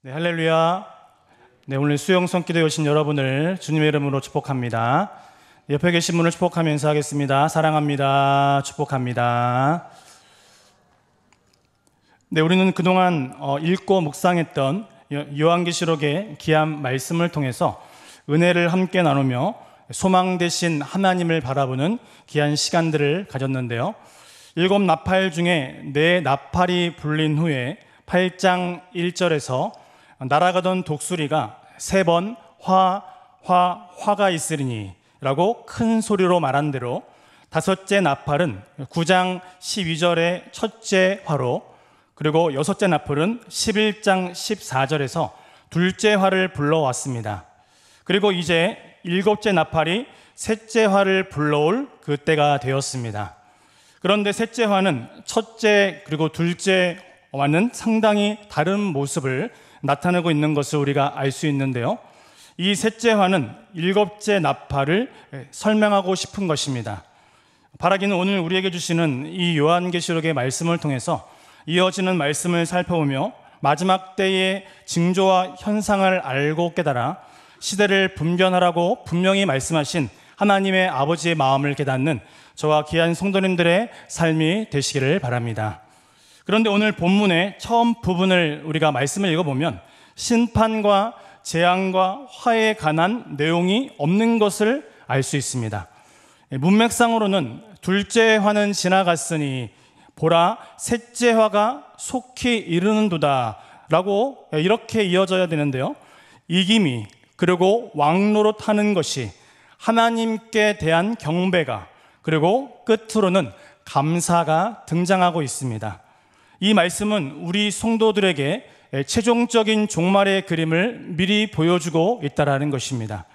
네, 할렐루야. 네, 오늘 수영 성기도에 오신 여러분을 주님의 이름으로 축복합니다. 옆에 계신 분을 축복하며 인사하겠습니다. 사랑합니다. 축복합니다. 네, 우리는 그동안 읽고 묵상했던 요한계시록의 귀한 말씀을 통해서 은혜를 함께 나누며 소망 되신 하나님을 바라보는 귀한 시간들을 가졌는데요. 7 나팔 중에 4 나팔이 불린 후에 8장 1절에서 날아가던 독수리가 3번 화가 있으리니 라고 큰 소리로 말한 대로 5째 나팔은 9장 12절의 첫째 화로, 그리고 6째 나팔은 11장 14절에서 둘째 화를 불러왔습니다. 그리고 이제 7째 나팔이 셋째 화를 불러올 그때가 되었습니다. 그런데 셋째 화는 첫째 그리고 둘째와는 상당히 다른 모습을 나타내고 있는 것을 우리가 알 수 있는데요. 이 셋째 화는 7째 나팔을 설명하고 싶은 것입니다. 바라기는 오늘 우리에게 주시는 이 요한계시록의 말씀을 통해서 이어지는 말씀을 살펴보며 마지막 때의 징조와 현상을 알고 깨달아 시대를 분별하라고 분명히 말씀하신 하나님의 아버지의 마음을 깨닫는 저와 귀한 성도님들의 삶이 되시기를 바랍니다. 그런데 오늘 본문의 처음 부분을 우리가 말씀을 읽어보면 심판과 재앙과 화에 관한 내용이 없는 것을 알 수 있습니다. 문맥상으로는 둘째 화는 지나갔으니 보라 셋째 화가 속히 이르는도다 라고 이렇게 이어져야 되는데요. 이김이 그리고 왕노릇하는 것이 하나님께 대한 경배가, 그리고 끝으로는 감사가 등장하고 있습니다. 이 말씀은 우리 성도들에게 최종적인 종말의 그림을 미리 보여주고 있다는 것입니다.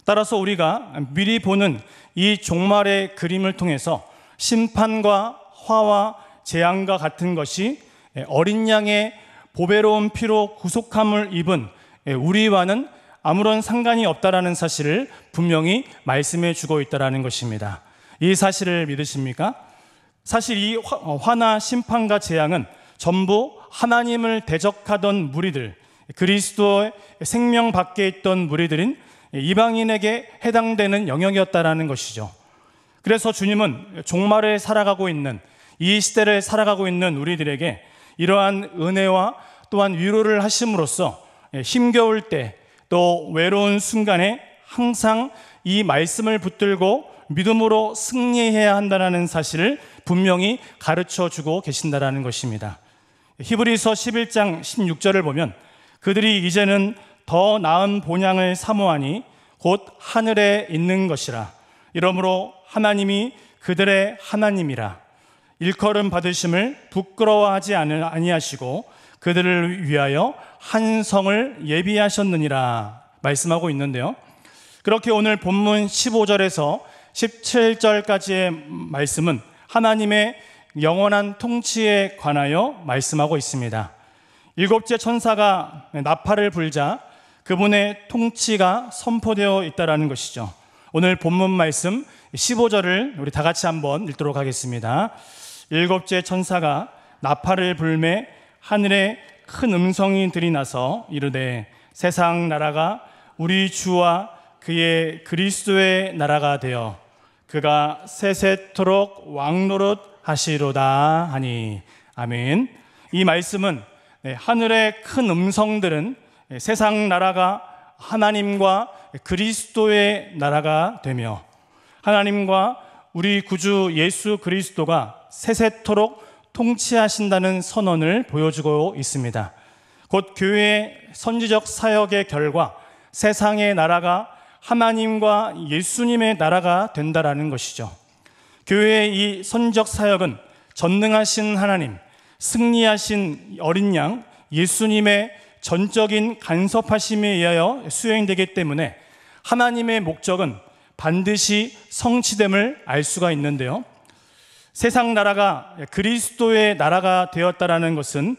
따라서 우리가 미리 보는 이 종말의 그림을 통해서 심판과 화와 재앙과 같은 것이 어린 양의 보배로운 피로 구속함을 입은 우리와는 아무런 상관이 없다라는 사실을 분명히 말씀해 주고 있다는 것입니다. 이 사실을 믿으십니까? 사실 이 화나 심판과 재앙은 전부 하나님을 대적하던 무리들, 그리스도의 생명 밖에 있던 무리들인 이방인에게 해당되는 영역이었다는 것이죠. 그래서 주님은 종말을 살아가고 있는, 이 시대를 살아가고 있는 우리들에게 이러한 은혜와 또한 위로를 하심으로써 힘겨울 때, 또 외로운 순간에 항상 이 말씀을 붙들고 믿음으로 승리해야 한다는 사실을 분명히 가르쳐주고 계신다는 것입니다. 히브리서 11장 16절을 보면 그들이 이제는 더 나은 본향을 사모하니 곧 하늘에 있는 것이라. 이러므로 하나님이 그들의 하나님이라. 일컬음 받으심을 부끄러워하지 아니하시고 그들을 위하여 한 성을 예비하셨느니라 말씀하고 있는데요. 그렇게 오늘 본문 15절에서 17절까지의 말씀은 하나님의 영원한 통치에 관하여 말씀하고 있습니다. 7째 천사가 나팔을 불자 그분의 통치가 선포되어 있다는 것이죠. 오늘 본문 말씀 15절을 우리 다 같이 한번 읽도록 하겠습니다. 7째 천사가 나팔을 불매 하늘에 큰 음성이 들이나서 이르되 세상 나라가 우리 주와 그의 그리스도의 나라가 되어 그가 세세토록 왕노릇 하시로다 하니. 아멘. 이 말씀은 하늘의 큰 음성들은 세상 나라가 하나님과 그리스도의 나라가 되며 하나님과 우리 구주 예수 그리스도가 세세토록 통치하신다는 선언을 보여주고 있습니다. 곧 교회의 선지적 사역의 결과 세상의 나라가 하나님과 예수님의 나라가 된다라는 것이죠. 교회의 이 선지적 사역은 전능하신 하나님, 승리하신 어린 양 예수님의 전적인 간섭하심에 의하여 수행되기 때문에 하나님의 목적은 반드시 성취됨을 알 수가 있는데요. 세상 나라가 그리스도의 나라가 되었다라는 것은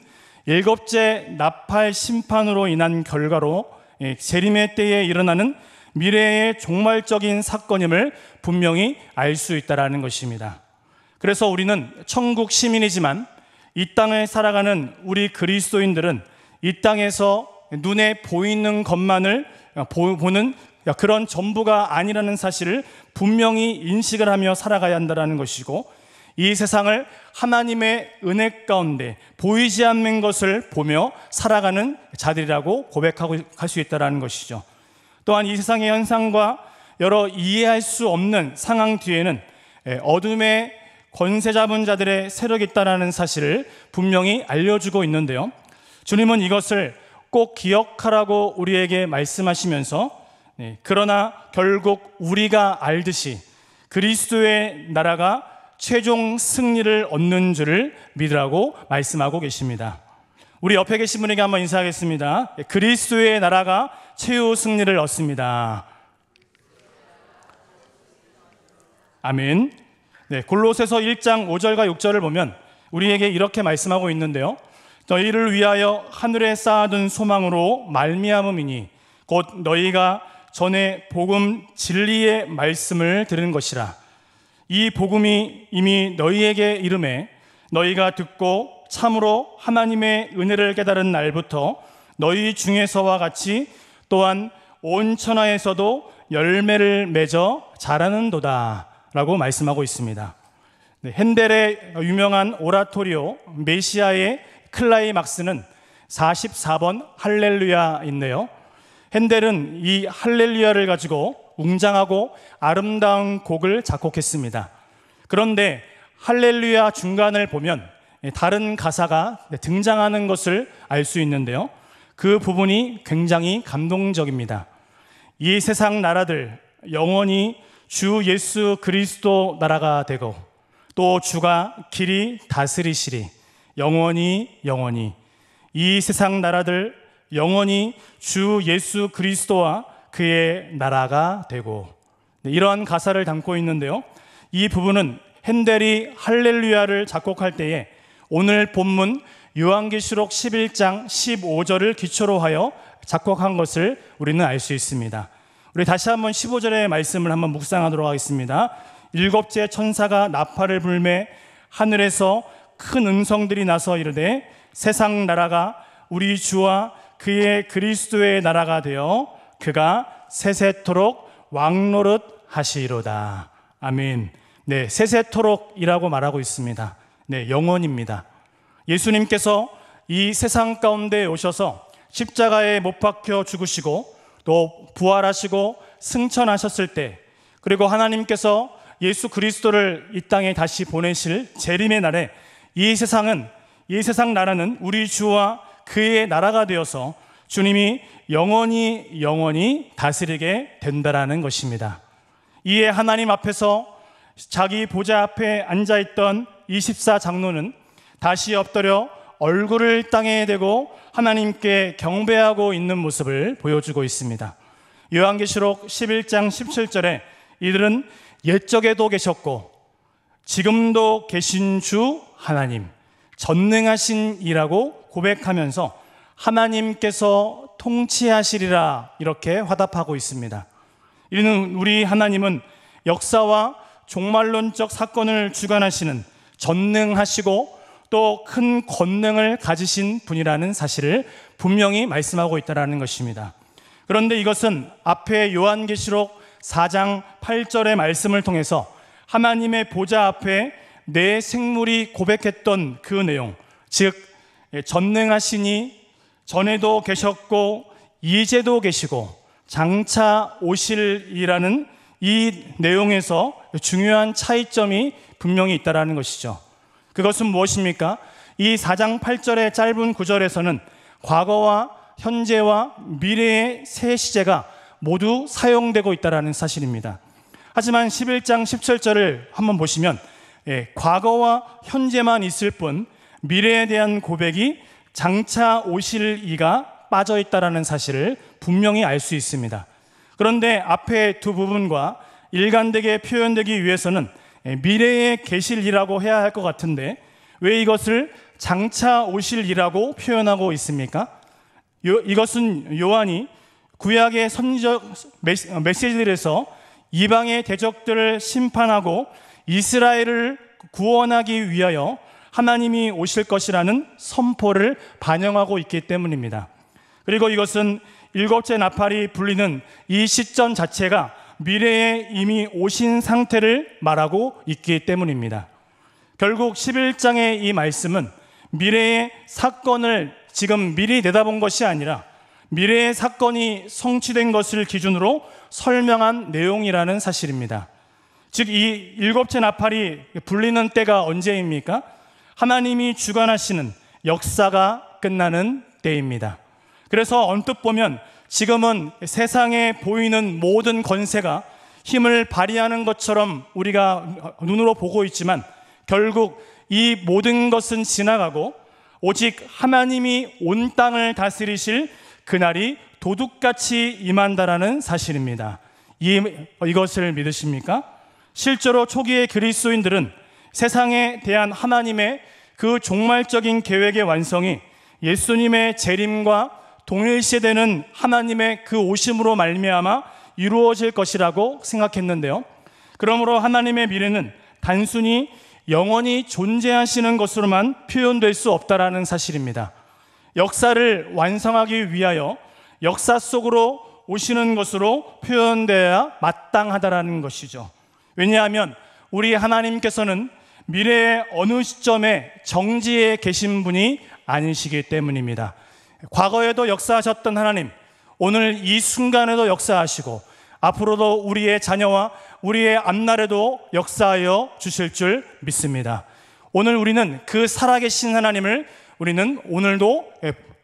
7째 나팔 심판으로 인한 결과로 재림의 때에 일어나는 미래의 종말적인 사건임을 분명히 알 수 있다는 것입니다. 그래서 우리는 천국 시민이지만 이 땅을 살아가는 우리 그리스도인들은 이 땅에서 눈에 보이는 것만을 보는 그런 전부가 아니라는 사실을 분명히 인식을 하며 살아가야 한다는 것이고, 이 세상을 하나님의 은혜 가운데 보이지 않는 것을 보며 살아가는 자들이라고 고백하고 갈 수 있다는 것이죠. 또한 이 세상의 현상과 여러 이해할 수 없는 상황 뒤에는 어둠의 권세 잡은 자들의 세력이 있다는 사실을 분명히 알려주고 있는데요, 주님은 이것을 꼭 기억하라고 우리에게 말씀하시면서, 그러나 결국 우리가 알듯이 그리스도의 나라가 최종 승리를 얻는 줄을 믿으라고 말씀하고 계십니다. 우리 옆에 계신 분에게 한번 인사하겠습니다. 그리스도의 나라가 최후 승리를 얻습니다. 아멘. 골로새서 1장 5절과 6절을 보면 우리에게 이렇게 말씀하고 있는데요, 너희를 위하여 하늘에 쌓아둔 소망으로 말미암음이니 곧 너희가 전에 복음 진리의 말씀을 들은 것이라. 이 복음이 이미 너희에게 이름에 너희가 듣고 참으로 하나님의 은혜를 깨달은 날부터 너희 중에서와 같이 또한 온 천하에서도 열매를 맺어 자라는도다 라고 말씀하고 있습니다. 핸델의 유명한 오라토리오 메시아의 클라이막스는 44번 할렐루야인데요, 핸델은 이 할렐루야를 가지고 웅장하고 아름다운 곡을 작곡했습니다. 그런데 할렐루야 중간을 보면 다른 가사가 등장하는 것을 알 수 있는데요, 그 부분이 굉장히 감동적입니다. 이 세상 나라들 영원히 주 예수 그리스도 나라가 되고 또 주가 길이 다스리시리. 영원히 이 세상 나라들 영원히 주 예수 그리스도와 그의 나라가 되고, 이러한 가사를 담고 있는데요, 이 부분은 핸델이 할렐루야를 작곡할 때에 오늘 본문 요한계시록 11장 15절을 기초로 하여 작곡한 것을 우리는 알 수 있습니다. 우리 다시 한번 15절의 말씀을 한번 묵상하도록 하겠습니다. 일곱째 천사가 나팔을 불매 하늘에서 큰 음성들이 나서 이르되 세상 나라가 우리 주와 그의 그리스도의 나라가 되어 그가 세세토록 왕노릇 하시리로다. 아멘. 세세토록이라고 말하고 있습니다. 영원입니다. 예수님께서 이 세상 가운데 오셔서 십자가에 못 박혀 죽으시고 또 부활하시고 승천하셨을 때, 그리고 하나님께서 예수 그리스도를 이 땅에 다시 보내실 재림의 날에 이 세상 나라는 우리 주와 그의 나라가 되어서 주님이 영원히 다스리게 된다라는 것입니다. 이에 하나님 앞에서 자기 보좌 앞에 앉아있던 24장로는 다시 엎드려 얼굴을 땅에 대고 하나님께 경배하고 있는 모습을 보여주고 있습니다. 요한계시록 11장 17절에 이들은 옛적에도 계셨고 지금도 계신 주 하나님, 전능하신 이라고 고백하면서 하나님께서 통치하시리라 이렇게 화답하고 있습니다. 이는 우리 하나님은 역사와 종말론적 사건을 주관하시는 전능하시고 또 큰 권능을 가지신 분이라는 사실을 분명히 말씀하고 있다는 것입니다. 그런데 이것은 앞에 요한계시록 4장 8절의 말씀을 통해서 하나님의 보좌 앞에 내 생물이 고백했던 그 내용, 즉 전능하시니 전에도 계셨고 이제도 계시고 장차 오실이라는 이 내용에서 중요한 차이점이 분명히 있다는 것이죠. 그것은 무엇입니까? 이 4장 8절의 짧은 구절에서는 과거와 현재와 미래의 세 시제가 모두 사용되고 있다는 사실입니다. 하지만 11장 17절을 한번 보시면 과거와 현재만 있을 뿐 미래에 대한 고백이 장차 오실 이가 빠져 있다는 사실을 분명히 알 수 있습니다. 그런데 앞에 두 부분과 일관되게 표현되기 위해서는 미래에 계실 이라고 해야 할 것 같은데 왜 이것을 장차 오실 이라고 표현하고 있습니까? 이것은 요한이 구약의 선지적 메시지들에서 이방의 대적들을 심판하고 이스라엘을 구원하기 위하여 하나님이 오실 것이라는 선포를 반영하고 있기 때문입니다. 그리고 이것은 일곱째 나팔이 불리는 이 시점 자체가 미래에 이미 오신 상태를 말하고 있기 때문입니다. 결국 11장의 이 말씀은 미래의 사건을 지금 미리 내다본 것이 아니라 미래의 사건이 성취된 것을 기준으로 설명한 내용이라는 사실입니다. 즉, 이 일곱째 나팔이 불리는 때가 언제입니까? 하나님이 주관하시는 역사가 끝나는 때입니다. 그래서 언뜻 보면 지금은 세상에 보이는 모든 권세가 힘을 발휘하는 것처럼 우리가 눈으로 보고 있지만 결국 이 모든 것은 지나가고 오직 하나님이 온 땅을 다스리실 그날이 도둑같이 임한다라는 사실입니다. 이것을 믿으십니까? 실제로 초기의 그리스도인들은 세상에 대한 하나님의 그 종말적인 계획의 완성이 예수님의 재림과 동일시되는 하나님의 그 오심으로 말미암아 이루어질 것이라고 생각했는데요. 그러므로 하나님의 미래는 단순히 영원히 존재하시는 것으로만 표현될 수 없다라는 사실입니다. 역사를 완성하기 위하여 역사 속으로 오시는 것으로 표현되어야 마땅하다라는 것이죠. 왜냐하면 우리 하나님께서는 미래의 어느 시점에 정지에 계신 분이 아니시기 때문입니다. 과거에도 역사하셨던 하나님, 오늘 이 순간에도 역사하시고 앞으로도 우리의 자녀와 우리의 앞날에도 역사하여 주실 줄 믿습니다. 오늘 우리는 그 살아계신 하나님을 우리는 오늘도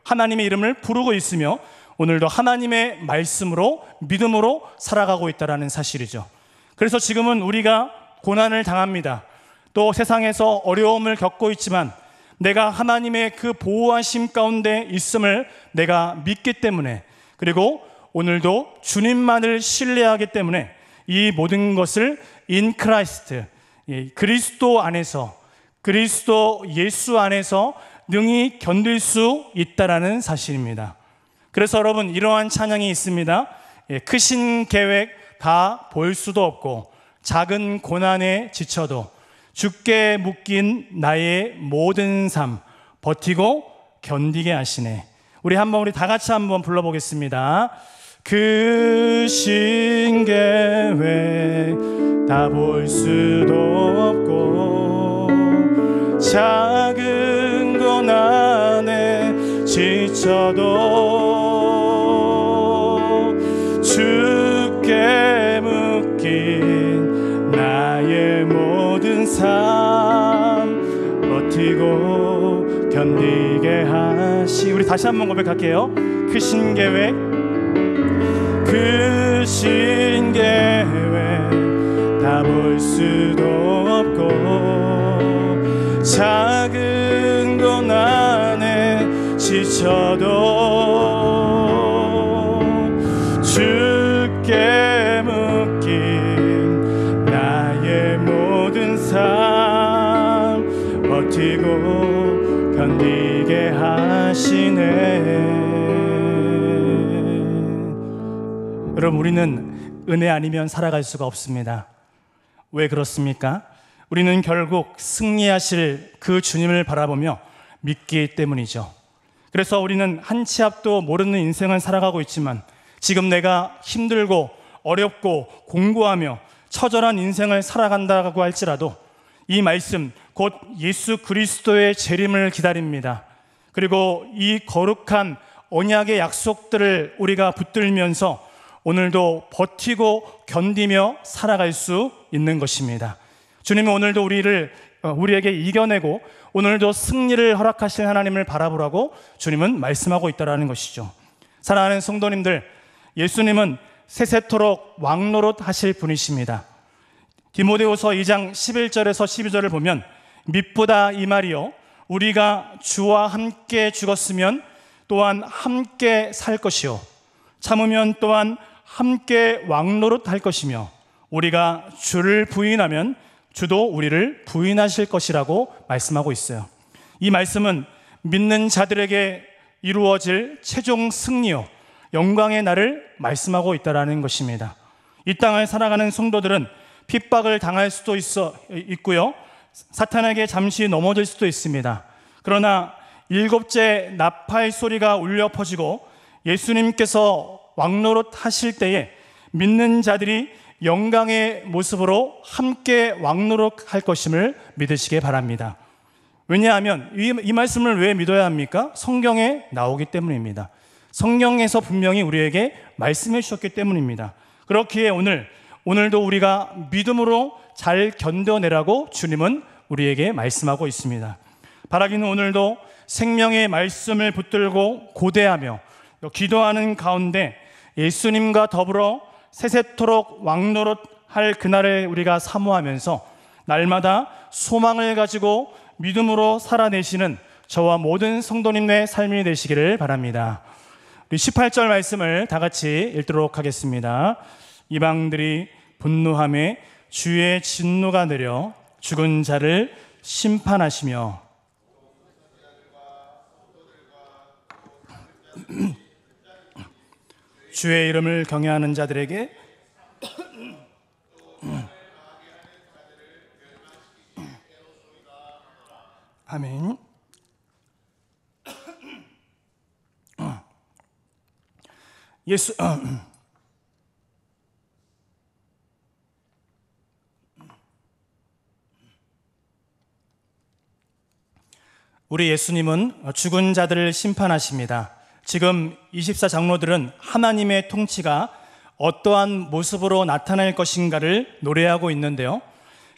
하나님의 이름을 부르고 있으며 오늘도 하나님의 말씀으로 믿음으로 살아가고 있다는 사실이죠. 그래서 지금은 우리가 고난을 당합니다. 또 세상에서 어려움을 겪고 있지만 내가 하나님의 그 보호하심 가운데 있음을 내가 믿기 때문에, 그리고 오늘도 주님만을 신뢰하기 때문에 이 모든 것을 in Christ, 그리스도 안에서, 그리스도 예수 안에서 능히 견딜 수 있다라는 사실입니다. 그래서 여러분, 이러한 찬양이 있습니다. 크신 계획 다 볼 수도 없고 작은 고난에 지쳐도 주께 묶인 나의 모든 삶 버티고 견디게 하시네. 우리 다 같이 한번 불러보겠습니다. 크신 계획 다 볼 수도 없고 작은 고난에 지쳐도 주께 묶인 나의 모든 삶 버티고 견디게 하시. 우리 다시 한번 고백할게요. 크신 계획, 크신 계획 다 볼 수도 없고 작은 고난에 지쳐도 주께 묶인 나의 모든 삶 버티고 견디게 하시네. 여러분, 우리는 은혜 아니면 살아갈 수가 없습니다. 왜 그렇습니까? 우리는 결국 승리하실 그 주님을 바라보며 믿기 때문이죠. 그래서 우리는 한 치 앞도 모르는 인생을 살아가고 있지만 지금 내가 힘들고 어렵고 공고하며 처절한 인생을 살아간다고 할지라도 이 말씀, 곧 예수 그리스도의 재림을 기다립니다. 그리고 이 거룩한 언약의 약속들을 우리가 붙들면서 오늘도 버티고 견디며 살아갈 수 있는 것입니다. 주님은 오늘도 우리에게 이겨내고 오늘도 승리를 허락하신 하나님을 바라보라고 주님은 말씀하고 있다는 것이죠. 사랑하는 성도님들, 예수님은 세세토록 왕노릇 하실 분이십니다. 디모데후서 2장 11절에서 12절을 보면 믿보다 이 말이요, 우리가 주와 함께 죽었으면 또한 함께 살 것이요 참으면 또한 함께 왕노릇 할 것이며 우리가 주를 부인하면 주도 우리를 부인하실 것이라고 말씀하고 있어요. 이 말씀은 믿는 자들에게 이루어질 최종 승리요 영광의 날을 말씀하고 있다는 것입니다. 이 땅을 살아가는 성도들은 핍박을 당할 수도 있고요, 사탄에게 잠시 넘어질 수도 있습니다. 그러나 일곱째 나팔 소리가 울려 퍼지고 예수님께서 왕노릇 하실 때에 믿는 자들이 영광의 모습으로 함께 왕노릇 할 것임을 믿으시기 바랍니다. 왜냐하면 이 말씀을 왜 믿어야 합니까? 성경에 나오기 때문입니다. 성경에서 분명히 우리에게 말씀해 주셨기 때문입니다. 그렇기에 오늘도 우리가 믿음으로 잘 견뎌내라고 주님은 우리에게 말씀하고 있습니다. 바라기는 오늘도 생명의 말씀을 붙들고 고대하며 기도하는 가운데 예수님과 더불어 세세토록 왕노릇할 그날을 우리가 사모하면서 날마다 소망을 가지고 믿음으로 살아내시는 저와 모든 성도님의 삶이 되시기를 바랍니다. 우리 18절 말씀을 다 같이 읽도록 하겠습니다. 이방들이 분노하며 주의 진노가 내려 죽은 자를 심판하시며 주의 이름을 경외하는 자들에게 아멘. 우리 예수님은 죽은 자들을 심판하십니다. 지금 24 장로들은 하나님의 통치가 어떠한 모습으로 나타날 것인가를 노래하고 있는데요.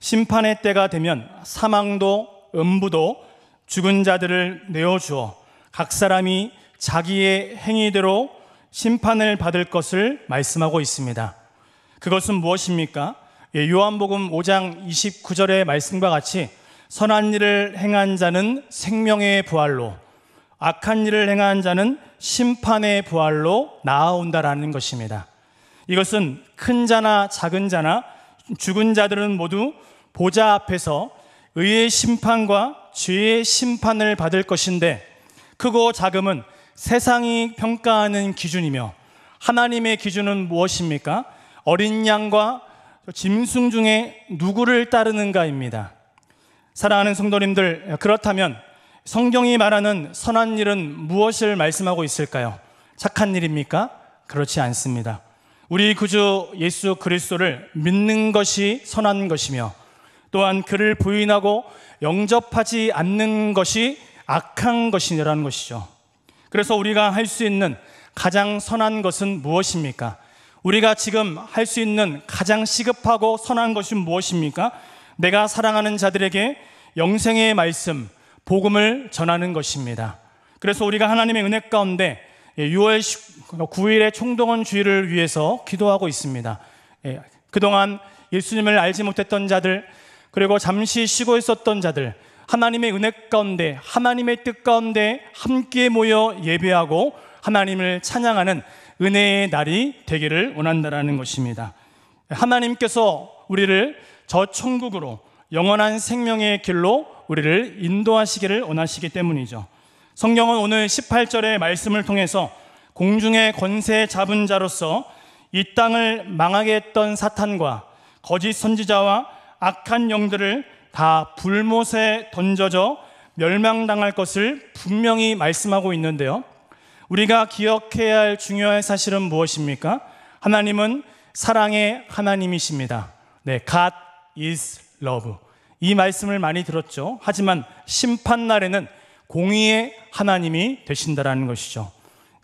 심판의 때가 되면 사망도 음부도 죽은 자들을 내어주어 각 사람이 자기의 행위대로 심판을 받을 것을 말씀하고 있습니다. 그것은 무엇입니까? 요한복음 5장 29절의 말씀과 같이 선한 일을 행한 자는 생명의 부활로, 악한 일을 행한 자는 심판의 부활로 나아온다라는 것입니다. 이것은 큰 자나 작은 자나 죽은 자들은 모두 보좌 앞에서 의의 심판과 죄의 심판을 받을 것인데, 크고 작음은 세상이 평가하는 기준이며 하나님의 기준은 무엇입니까? 어린 양과 짐승 중에 누구를 따르는가입니다. 사랑하는 성도님들, 그렇다면 성경이 말하는 선한 일은 무엇을 말씀하고 있을까요? 착한 일입니까? 그렇지 않습니다. 우리 구주 예수 그리스도를 믿는 것이 선한 것이며 또한 그를 부인하고 영접하지 않는 것이 악한 것이라는 것이죠. 그래서 우리가 할 수 있는 가장 선한 것은 무엇입니까? 우리가 지금 할 수 있는 가장 시급하고 선한 것이 무엇입니까? 내가 사랑하는 자들에게 영생의 말씀, 복음을 전하는 것입니다. 그래서 우리가 하나님의 은혜 가운데 6월 9일의 총동원 주일을 위해서 기도하고 있습니다. 그동안 예수님을 알지 못했던 자들, 그리고 잠시 쉬고 있었던 자들, 하나님의 은혜 가운데, 하나님의 뜻 가운데 함께 모여 예배하고 하나님을 찬양하는 은혜의 날이 되기를 원한다는 것입니다. 하나님께서 우리를 저 천국으로, 영원한 생명의 길로 우리를 인도하시기를 원하시기 때문이죠. 성경은 오늘 18절의 말씀을 통해서 공중의 권세 잡은 자로서 이 땅을 망하게 했던 사탄과 거짓 선지자와 악한 영들을 다 불못에 던져져 멸망당할 것을 분명히 말씀하고 있는데요. 우리가 기억해야 할 중요한 사실은 무엇입니까? 하나님은 사랑의 하나님이십니다. 네, God is love. 이 말씀을 많이 들었죠. 하지만 심판날에는 공의의 하나님이 되신다라는 것이죠.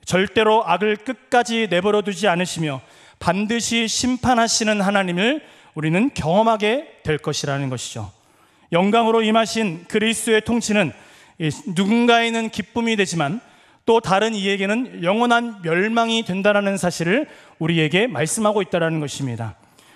절대로 악을 끝까지 내버려 두지 않으시며 반드시 심판하시는 하나님을 우리는 경험하게 될 것이라는 것이죠. 영광으로 임하신 그리스도의 통치는 누군가에는 기쁨이 되지만 또 다른 이에게는 영원한 멸망이 된다는 사실을 우리에게 말씀하고 있다는 것입니다.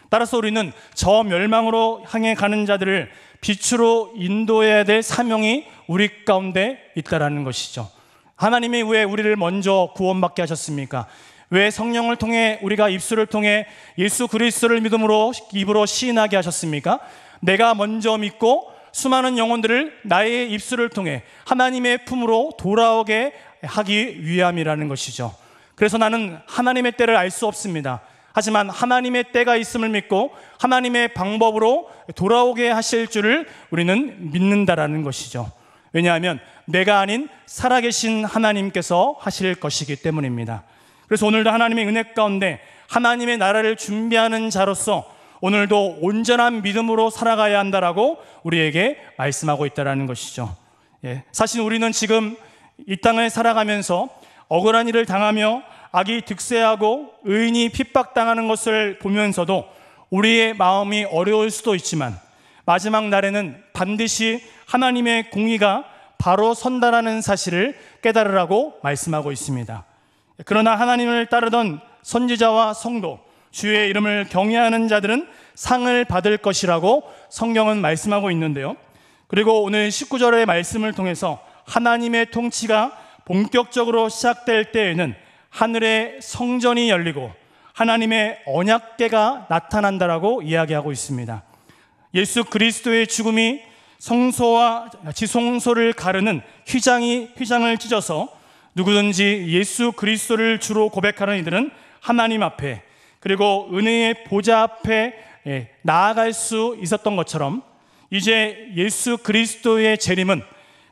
따라서 우리는 저 멸망으로 향해 가는 자들을 빛으로 인도해야 될 사명이 우리 가운데 있다는 것이죠. 하나님이 왜 우리를 먼저 구원받게 하셨습니까? 왜 성령을 통해 우리가 입술을 통해 예수 그리스도를 믿음으로 입으로 시인하게 하셨습니까? 내가 먼저 믿고 수많은 영혼들을 나의 입술을 통해 하나님의 품으로 돌아오게 하기 위함이라는 것이죠. 그래서 나는 하나님의 때를 알 수 없습니다. 하지만 하나님의 때가 있음을 믿고 하나님의 방법으로 돌아오게 하실 줄을 우리는 믿는다라는 것이죠. 왜냐하면 내가 아닌 살아계신 하나님께서 하실 것이기 때문입니다. 그래서 오늘도 하나님의 은혜 가운데 하나님의 나라를 준비하는 자로서 오늘도 온전한 믿음으로 살아가야 한다라고 우리에게 말씀하고 있다는 것이죠. 사실 우리는 지금 이 땅을 살아가면서 억울한 일을 당하며 악이 득세하고 의인이 핍박당하는 것을 보면서도 우리의 마음이 어려울 수도 있지만 마지막 날에는 반드시 하나님의 공의가 바로 선다라는 사실을 깨달으라고 말씀하고 있습니다. 그러나 하나님을 따르던 선지자와 성도, 주의 이름을 경외하는 자들은 상을 받을 것이라고 성경은 말씀하고 있는데요. 그리고 오늘 19절의 말씀을 통해서 하나님의 통치가 본격적으로 시작될 때에는 하늘의 성전이 열리고 하나님의 언약궤가 나타난다라고 이야기하고 있습니다. 예수 그리스도의 죽음이 성소와 지성소를 가르는 휘장을 찢어서 누구든지 예수 그리스도를 주로 고백하는 이들은 하나님 앞에 그리고 은혜의 보좌 앞에 나아갈 수 있었던 것처럼 이제 예수 그리스도의 재림은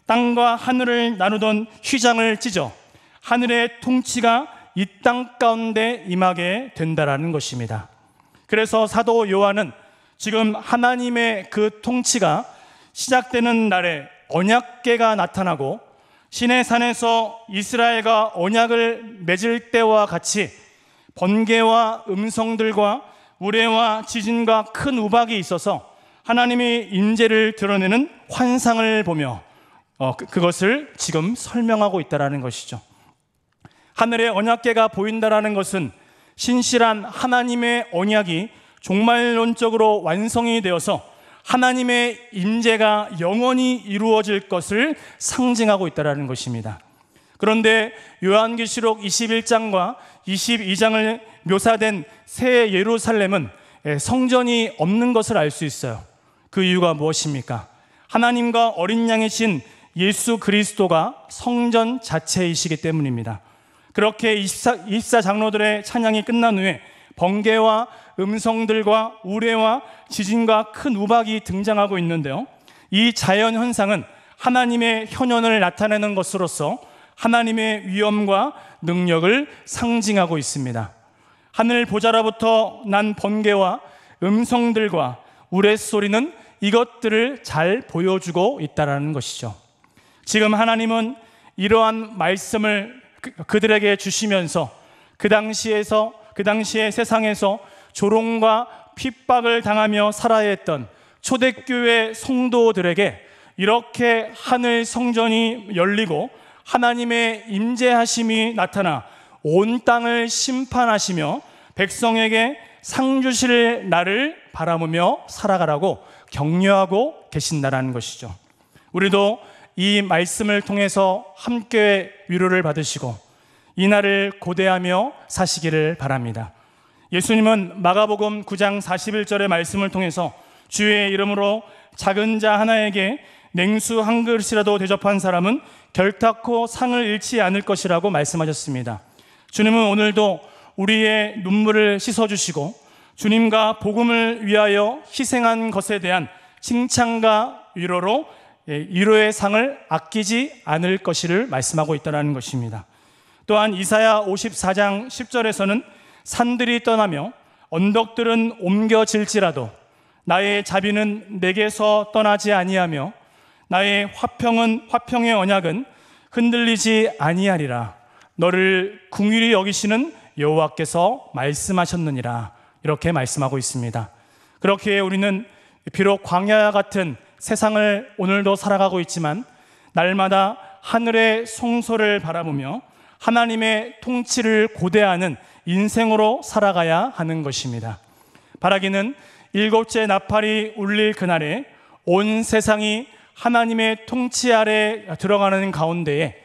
땅과 하늘을 나누던 휘장을 찢어 하늘의 통치가 이 땅 가운데 임하게 된다라는 것입니다. 그래서 사도 요한은 지금 하나님의 그 통치가 시작되는 날에 언약궤가 나타나고 시내산에서 이스라엘과 언약을 맺을 때와 같이 번개와 음성들과 우레와 지진과 큰 우박이 있어서 하나님의 임재를 드러내는 환상을 보며 그것을 지금 설명하고 있다는 것이죠. 하늘의 언약궤가 보인다는 것은 신실한 하나님의 언약이 종말론적으로 완성이 되어서 하나님의 임재가 영원히 이루어질 것을 상징하고 있다는 것입니다. 그런데 요한계시록 21장과 22장을 묘사된 새 예루살렘은 성전이 없는 것을 알 수 있어요. 그 이유가 무엇입니까? 하나님과 어린 양이신 예수 그리스도가 성전 자체이시기 때문입니다. 그렇게 24장로들의 찬양이 끝난 후에 번개와 음성들과 우레와 지진과 큰 우박이 등장하고 있는데요. 이 자연 현상은 하나님의 현현을 나타내는 것으로서 하나님의 위엄과 능력을 상징하고 있습니다. 하늘 보좌로부터 난 번개와 음성들과 우레소리는 이것들을 잘 보여주고 있다는 것이죠. 지금 하나님은 이러한 말씀을 그들에게 주시면서 그 당시의 세상에서 조롱과 핍박을 당하며 살아야 했던 초대교회 성도들에게 이렇게 하늘 성전이 열리고 하나님의 임재하심이 나타나 온 땅을 심판하시며 백성에게 상 주실 날을 바라보며 살아가라고 격려하고 계신다는 것이죠. 우리도 이 말씀을 통해서 함께 위로를 받으시고 이 날을 고대하며 사시기를 바랍니다. 예수님은 마가복음 9장 41절의 말씀을 통해서 주의 이름으로 작은 자 하나에게 냉수 한 그릇이라도 대접한 사람은 결탄코 상을 잃지 않을 것이라고 말씀하셨습니다. 주님은 오늘도 우리의 눈물을 씻어주시고 주님과 복음을 위하여 희생한 것에 대한 칭찬과 위로로 위로의 상을 아끼지 않을 것을 말씀하고 있다는 것입니다. 또한 이사야 54장 10절에서는 산들이 떠나며 언덕들은 옮겨질지라도 나의 자비는 내게서 떠나지 아니하며 나의 화평의 언약은 흔들리지 아니하리라. 너를 긍휼히 여기시는 여호와께서 말씀하셨느니라. 이렇게 말씀하고 있습니다. 그렇게 우리는 비록 광야와 같은 세상을 오늘도 살아가고 있지만 날마다 하늘의 성소를 바라보며 하나님의 통치를 고대하는 인생으로 살아가야 하는 것입니다. 바라기는 일곱째 나팔이 울릴 그날에 온 세상이 하나님의 통치 아래 들어가는 가운데에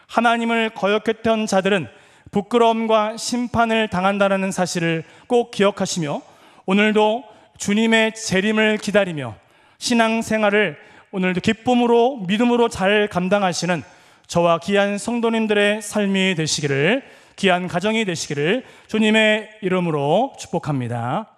하나님을 거역했던 자들은 부끄러움과 심판을 당한다는 사실을 꼭 기억하시며 오늘도 주님의 재림을 기다리며 신앙생활을 오늘도 기쁨으로 믿음으로 잘 감당하시는 저와 귀한 성도님들의 삶이 되시기를, 귀한 가정이 되시기를 주님의 이름으로 축복합니다.